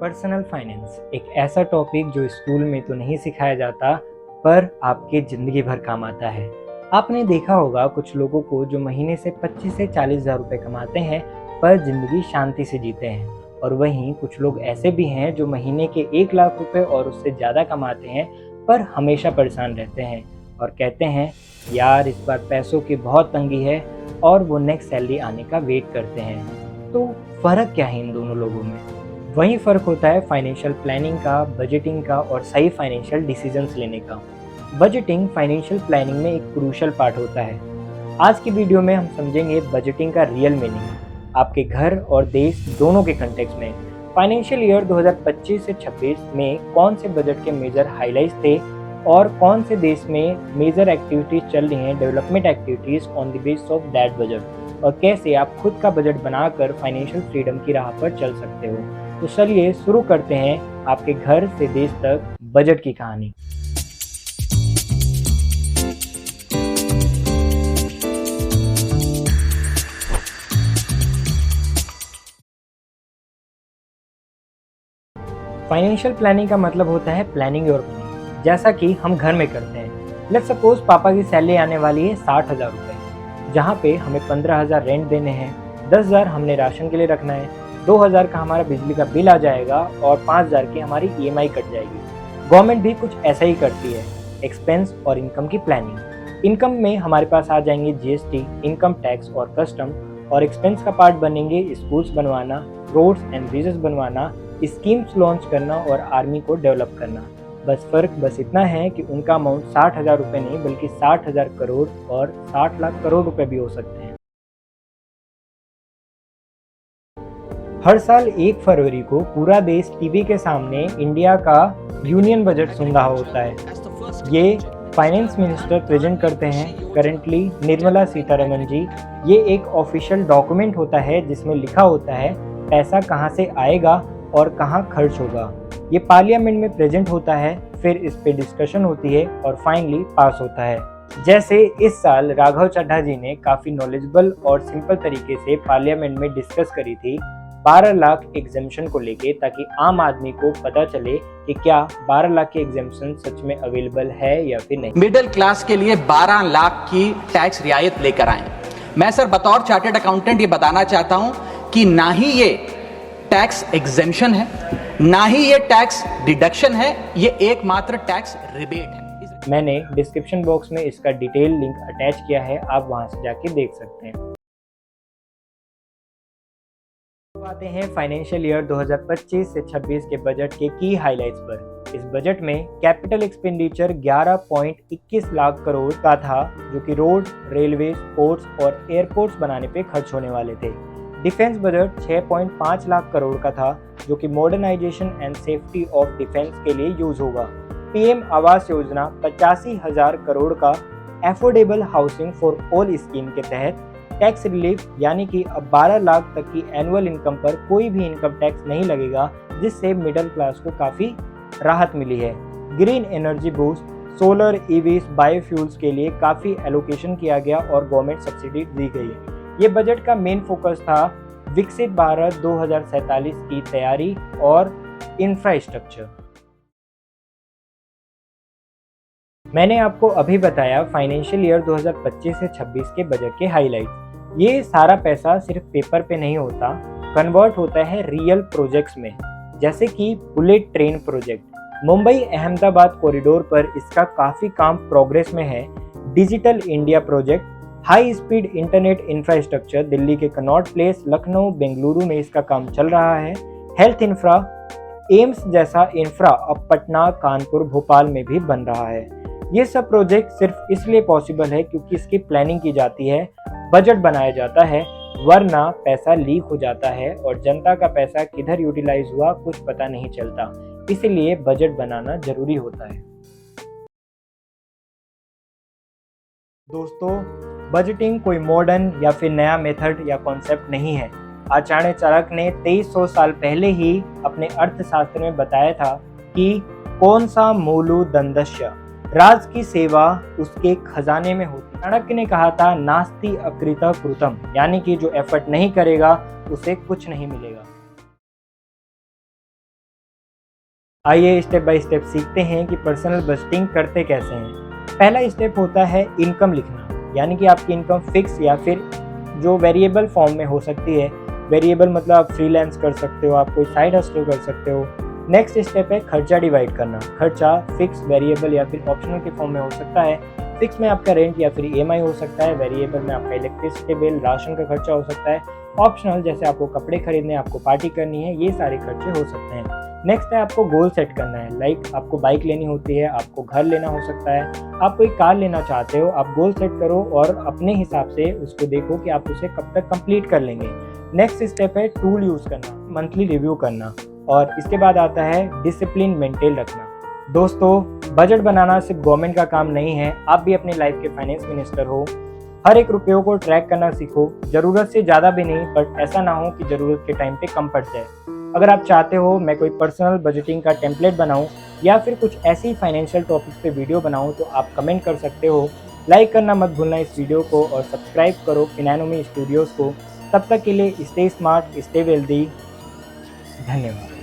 Personal finance एक ऐसा topic जो स्कूल में तो नहीं सिखाया जाता पर आपके ज़िंदगी भर काम आता है। आपने देखा होगा कुछ लोगों को जो महीने से 25 से 40 हज़ार रुपये कमाते हैं पर ज़िंदगी शांति से जीते हैं, और वहीं कुछ लोग ऐसे भी हैं जो महीने के 1 लाख रुपए और उससे ज़्यादा कमाते हैं पर हमेशा परेशान रहते हैं और कहते हैं यार इस बार पैसों की बहुत तंगी है, और वो नेक्स्ट सैलरी आने का वेट करते हैं। तो फ़र्क क्या है इन दोनों लोगों में? वही फ़र्क होता है फाइनेंशियल प्लानिंग का, बजटिंग का और सही फाइनेंशियल डिसीजंस लेने का। बजटिंग फाइनेंशियल प्लानिंग में एक क्रूशियल पार्ट होता है। आज की वीडियो में हम समझेंगे बजटिंग का रियल मीनिंग आपके घर और देश दोनों के कंटेक्स्ट में। फाइनेंशियल ईयर 2025 से 26 में कौन से बजट के मेजर हाइलाइट्स थे और कौन से देश में मेजर एक्टिविटीज़ चल रही हैं, development activities on the base of that budget, और कैसे आप खुद का बजट बनाकर फाइनेंशियल फ्रीडम की राह पर चल सकते हो। तो चलिए शुरू करते हैं आपके घर से देश तक बजट की कहानी। फाइनेंशियल प्लानिंग का मतलब होता है प्लानिंग योर मनी, जैसा कि हम घर में करते हैं। लेट्स सपोज पापा की सैलरी आने वाली है 60,000 रुपये, जहाँ पे हमें 15,000 रेंट देने हैं, 10,000 हमने राशन के लिए रखना है, 2,000 का हमारा बिजली का बिल आ जाएगा और 5,000 की हमारी EMI कट जाएगी। गवर्नमेंट भी कुछ ऐसा ही करती है। एक्सपेंस और इनकम की प्लानिंग। इनकम में हमारे पास आ जाएंगे GST, इनकम टैक्स और कस्टम, और एक्सपेंस का पार्ट बनेंगे स्कूल्स बनवाना, रोड्स एंड ब्रिजेस बनवाना, स्कीम्स लॉन्च करना और आर्मी को डेवलप करना। बस इतना है कि उनका अमाउंट 60,000 रुपये नहीं बल्कि 60,000 करोड़ और 60 लाख करोड़ रुपए भी हो सकते हैं। हर साल 1 फरवरी को पूरा देश टीवी के सामने इंडिया का यूनियन बजट सुन रहा होता है। ये फाइनेंस मिनिस्टर प्रेजेंट करते हैं, करंटली निर्मला सीतारमण जी। ये एक ऑफिशियल डॉक्यूमेंट होता है जिसमें लिखा होता है पैसा कहाँ से आएगा और कहाँ खर्च होगा। ये पार्लियामेंट में प्रेजेंट होता है, फिर इस पे डिस्कशन होती है और फाइनली पास होता है। जैसे इस साल राघव चड्ढा जी ने काफ़ी नॉलेजेबल और सिंपल तरीके से पार्लियामेंट में डिस्कस करी थी 12 लाख एग्जेम्पशन को लेके, ताकि आम आदमी को पता चले कि क्या 12 लाख के एग्जेम्पशन सच में अवेलेबल है या फिर नहीं। मिडिल क्लास के लिए 12 लाख की टैक्स रियायत लेकर आए। मैं सर बतौर चार्टर्ड अकाउंटेंट ये बताना चाहता हूं कि ना ही ये टैक्स एग्जेम्पशन है, ना ही ये टैक्स डिडक्शन है, ये एकमात्र टैक्स रिबेट है। मैंने डिस्क्रिप्शन बॉक्स में इसका डिटेल लिंक अटैच किया है, आप वहां से जाके देख सकते हैं। आते हैं फाइनेंशियल ईयर 2025 से 26 के बजट के की हाइलाइट्स पर। इस बजट में कैपिटल एक्सपेंडिचर 11.21 लाख करोड़ का था, जो कि रोड, रेलवे, पोर्ट्स और एयरपोर्ट्स बनाने पे खर्च होने वाले थे। डिफेंस बजट 6.5 लाख करोड़ का था, जो कि modernization and safety of defence के लिए यूज होगा। PM आवास योजना 85,000 करोड़ का affordable housing for all scheme के तहत टैक्स रिलीफ, यानी कि अब 12 लाख तक की एनुअल इनकम पर कोई भी इनकम टैक्स नहीं लगेगा, जिससे मिडिल क्लास को काफ़ी राहत मिली है। Green energy boost, solar, EVs, biofuels के लिए काफ़ी एलोकेशन किया गया और गवर्नमेंट सब्सिडी दी गई। ये बजट का मेन फोकस था विकसित भारत 2047 की तैयारी और इंफ्रास्ट्रक्चर। मैंने आपको अभी बताया फाइनेंशियल ईयर 2025 से 26 के बजट के हाइलाइट्स। ये सारा पैसा सिर्फ पेपर पे नहीं होता, कन्वर्ट होता है रियल प्रोजेक्ट्स में, जैसे कि bullet train project. Mumbai Ahmedabad corridor पर इसका काफ़ी काम प्रोग्रेस में है। Digital India project, high speed internet infrastructure Delhi के कनॉट प्लेस, लखनऊ, बेंगलुरु में इसका काम चल रहा है। हेल्थ इंफ्रा, एम्स जैसा इंफ्रा अब पटना, कानपुर, भोपाल में भी बन रहा है। ये सब प्रोजेक्ट सिर्फ इसलिए पॉसिबल है क्योंकि इसकी प्लानिंग की जाती है, बजट बनाया जाता है, वरना पैसा लीक हो जाता है और जनता का पैसा किधर यूटिलाइज हुआ कुछ पता नहीं चलता। इसीलिए बजट बनाना जरूरी होता है। दोस्तों, बजटिंग कोई मॉडर्न या फिर नया मेथड या कॉन्सेप्ट नहीं है। आचार्य चाणक्य ने 2300 साल पहले ही अपने अर्थशास्त्र में बताया था कि कौन सा मूलु दंडस्य, राज की सेवा उसके खजाने में होती। चाणक्य ने कहा था नास्ति अकृत कृतम, यानी कि जो एफर्ट नहीं करेगा उसे कुछ नहीं मिलेगा। आइए स्टेप बाय स्टेप सीखते हैं कि पर्सनल बजटिंग करते कैसे हैं। पहला स्टेप होता है इनकम लिखना, यानी कि आपकी इनकम फिक्स या फिर जो वेरिएबल फॉर्म में हो सकती है। वेरिएबल मतलब आप फ्रीलांस कर सकते हो, आप कोई साइड हसल कर सकते हो। नेक्स्ट स्टेप है खर्चा डिवाइड करना। खर्चा फिक्स, वेरिएबल या फिर ऑप्शनल के फॉर्म में हो सकता है। फिक्स में आपका रेंट या फिर ईएमआई हो सकता है। वेरिएबल में आपका इलेक्ट्रिसिटी बिल, राशन का खर्चा हो सकता है। ऑप्शनल जैसे आपको कपड़े खरीदने, आपको पार्टी करनी है, ये सारे खर्चे हो सकते हैं। नेक्स्ट है आपको गोल सेट करना है। लाइक आपको बाइक लेनी होती है, आपको घर लेना हो सकता है, आप कोई कार लेना चाहते हो। आप गोल सेट करो और अपने हिसाब से उसको देखो कि आप उसे कब तक कंप्लीट कर लेंगे। नेक्स्ट स्टेप है टूल यूज़ करना, मंथली रिव्यू करना, और इसके बाद आता है डिसिप्लिन मेंटेन रखना। दोस्तों, बजट बनाना सिर्फ गवर्नमेंट का काम नहीं है, आप भी अपनी लाइफ के फाइनेंस मिनिस्टर हो। हर एक रुपये को ट्रैक करना सीखो, ज़रूरत से ज़्यादा भी नहीं, बट ऐसा ना हो कि ज़रूरत के टाइम पे कम पड़ जाए। अगर आप चाहते हो मैं कोई पर्सनल बजटिंग का टेम्पलेट बनाऊं या फिर कुछ ऐसी फाइनेंशियल टॉपिक्स पे वीडियो बनाऊं तो आप कमेंट कर सकते हो। लाइक करना मत भूलना इस वीडियो को, और सब्सक्राइब करो फिनैनोमी स्टूडियोज़ को। तब तक के लिए स्टे स्मार्ट, स्टे वेल्दी। धन्यवाद।